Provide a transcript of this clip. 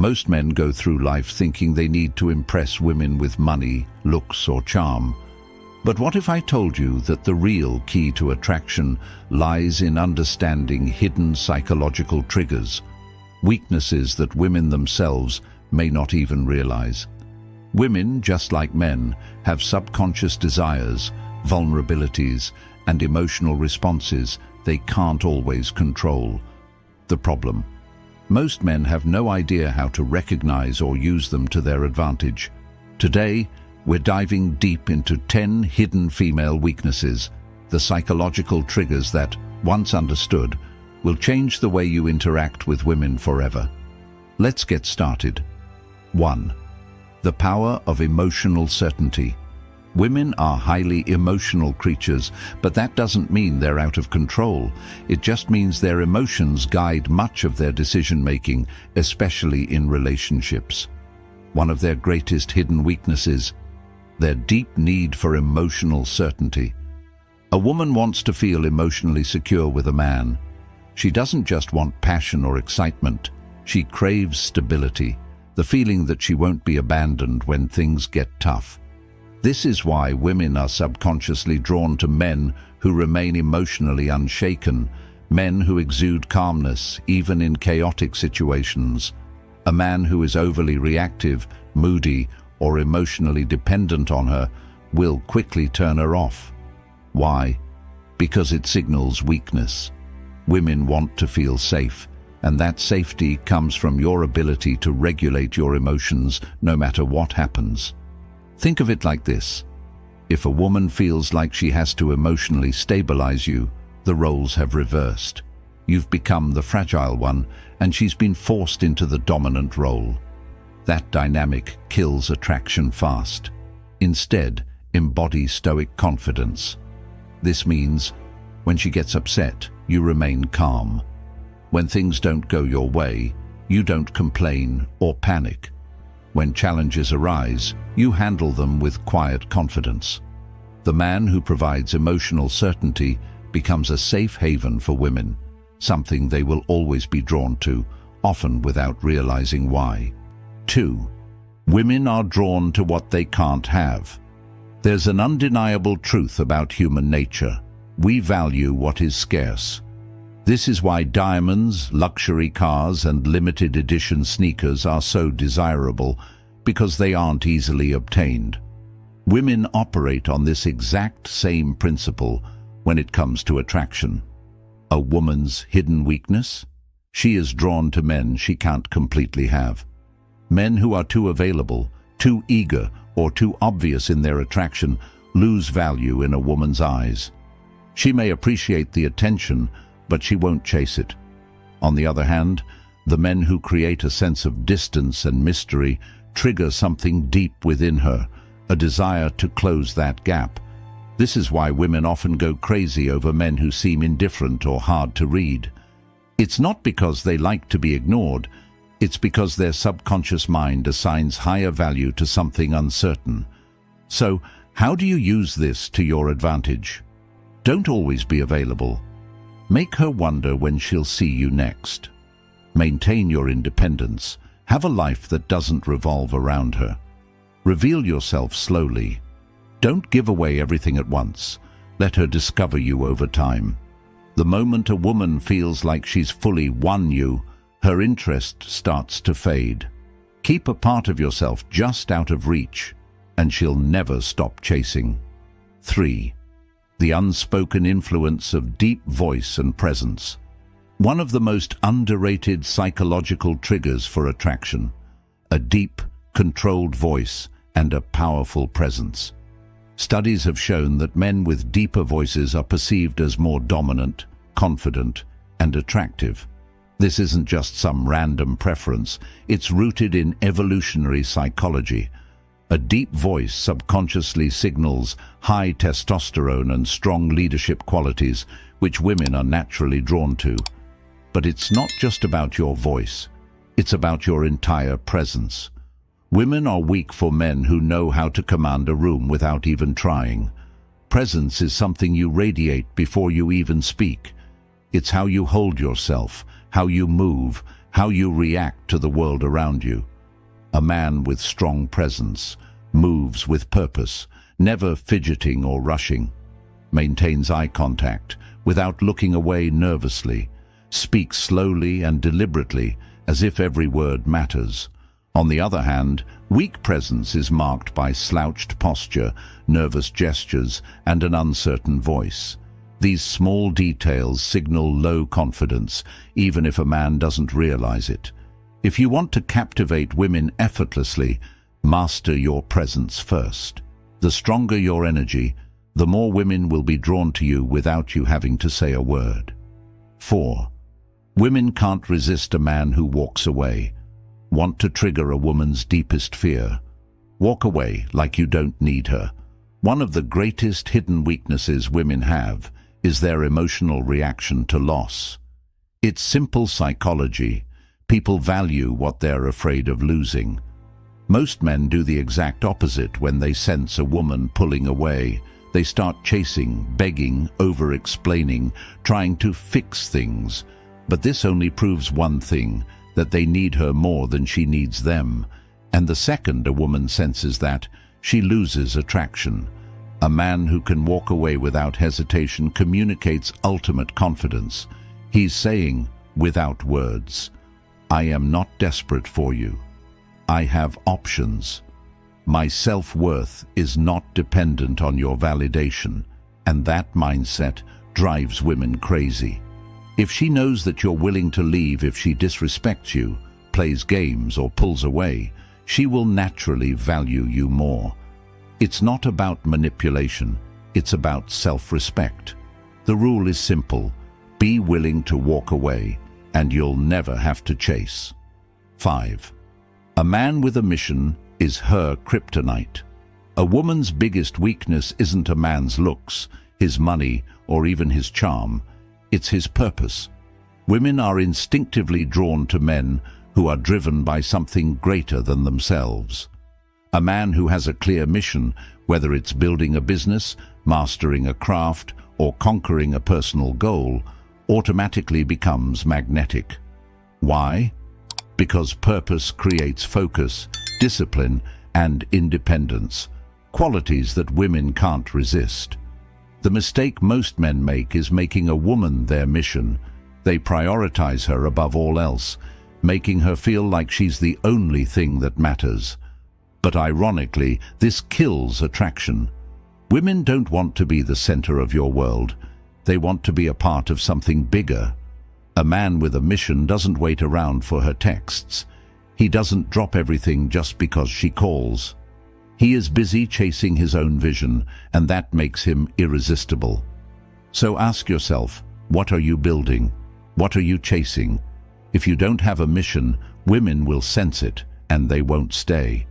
Most men go through life thinking they need to impress women with money, looks, or charm. But what if I told you that the real key to attraction lies in understanding hidden psychological triggers, weaknesses that women themselves may not even realize? Women, just like men, have subconscious desires, vulnerabilities, and emotional responses they can't always control. The problem: most men have no idea how to recognize or use them to their advantage. Today, we're diving deep into 10 hidden female weaknesses, the psychological triggers that, once understood, will change the way you interact with women forever. Let's get started. 1. The power of emotional certainty. Women are highly emotional creatures, but that doesn't mean they're out of control. It just means their emotions guide much of their decision-making, especially in relationships. One of their greatest hidden weaknesses: their deep need for emotional certainty. A woman wants to feel emotionally secure with a man. She doesn't just want passion or excitement. She craves stability, the feeling that she won't be abandoned when things get tough. This is why women are subconsciously drawn to men who remain emotionally unshaken, men who exude calmness even in chaotic situations. A man who is overly reactive, moody, or emotionally dependent on her will quickly turn her off. Why? Because it signals weakness. Women want to feel safe, and that safety comes from your ability to regulate your emotions no matter what happens. Think of it like this: if a woman feels like she has to emotionally stabilize you, the roles have reversed. You've become the fragile one, and she's been forced into the dominant role. That dynamic kills attraction fast. Instead, embody stoic confidence. This means, when she gets upset, you remain calm. When things don't go your way, you don't complain or panic. When challenges arise, you handle them with quiet confidence. The man who provides emotional certainty becomes a safe haven for women, something they will always be drawn to, often without realizing why. 2. Women are drawn to what they can't have. There's an undeniable truth about human nature: we value what is scarce. This is why diamonds, luxury cars, and limited edition sneakers are so desirable, because they aren't easily obtained. Women operate on this exact same principle when it comes to attraction. A woman's hidden weakness? She is drawn to men she can't completely have. Men who are too available, too eager, or too obvious in their attraction lose value in a woman's eyes. She may appreciate the attention, but she won't chase it. On the other hand, the men who create a sense of distance and mystery trigger something deep within her, a desire to close that gap. This is why women often go crazy over men who seem indifferent or hard to read. It's not because they like to be ignored. It's because their subconscious mind assigns higher value to something uncertain. So, how do you use this to your advantage? Don't always be available. Make her wonder when she'll see you next. Maintain your independence. Have a life that doesn't revolve around her. Reveal yourself slowly. Don't give away everything at once. Let her discover you over time. The moment a woman feels like she's fully won you, her interest starts to fade. Keep a part of yourself just out of reach, and she'll never stop chasing. 3. The unspoken influence of deep voice and presence. One of the most underrated psychological triggers for attraction: a deep, controlled voice and a powerful presence. Studies have shown that men with deeper voices are perceived as more dominant, confident, and attractive. This isn't just some random preference, it's rooted in evolutionary psychology. A deep voice subconsciously signals high testosterone and strong leadership qualities, which women are naturally drawn to. But it's not just about your voice, it's about your entire presence. Women are weak for men who know how to command a room without even trying. Presence is something you radiate before you even speak. It's how you hold yourself, how you move, how you react to the world around you. A man with strong presence moves with purpose, never fidgeting or rushing, maintains eye contact without looking away nervously, speaks slowly and deliberately as if every word matters. On the other hand, weak presence is marked by slouched posture, nervous gestures, and an uncertain voice. These small details signal low confidence, even if a man doesn't realize it. If you want to captivate women effortlessly, master your presence first. The stronger your energy, the more women will be drawn to you without you having to say a word. 4. Women can't resist a man who walks away. Want to trigger a woman's deepest fear? Walk away like you don't need her. One of the greatest hidden weaknesses women have is their emotional reaction to loss. It's simple psychology. People value what they're afraid of losing. Most men do the exact opposite when they sense a woman pulling away. They start chasing, begging, over-explaining, trying to fix things. But this only proves one thing, that they need her more than she needs them. And the second a woman senses that, she loses attraction. A man who can walk away without hesitation communicates ultimate confidence. He's saying, without words, I am not desperate for you. I have options. My self-worth is not dependent on your validation, and that mindset drives women crazy. If she knows that you're willing to leave if she disrespects you, plays games, or pulls away, she will naturally value you more. It's not about manipulation, it's about self-respect. The rule is simple: be willing to walk away, and you'll never have to chase. 5. A man with a mission is her kryptonite. A woman's biggest weakness isn't a man's looks, his money, or even his charm. It's his purpose. Women are instinctively drawn to men who are driven by something greater than themselves. A man who has a clear mission, whether it's building a business, mastering a craft, or conquering a personal goal, automatically becomes magnetic. Why? Because purpose creates focus, discipline, and independence, qualities that women can't resist. The mistake most men make is making a woman their mission. They prioritize her above all else, making her feel like she's the only thing that matters. But ironically, this kills attraction. Women don't want to be the center of your world. They want to be a part of something bigger. A man with a mission doesn't wait around for her texts. He doesn't drop everything just because she calls. He is busy chasing his own vision, and that makes him irresistible. So ask yourself, what are you building? What are you chasing? If you don't have a mission, women will sense it, and they won't stay.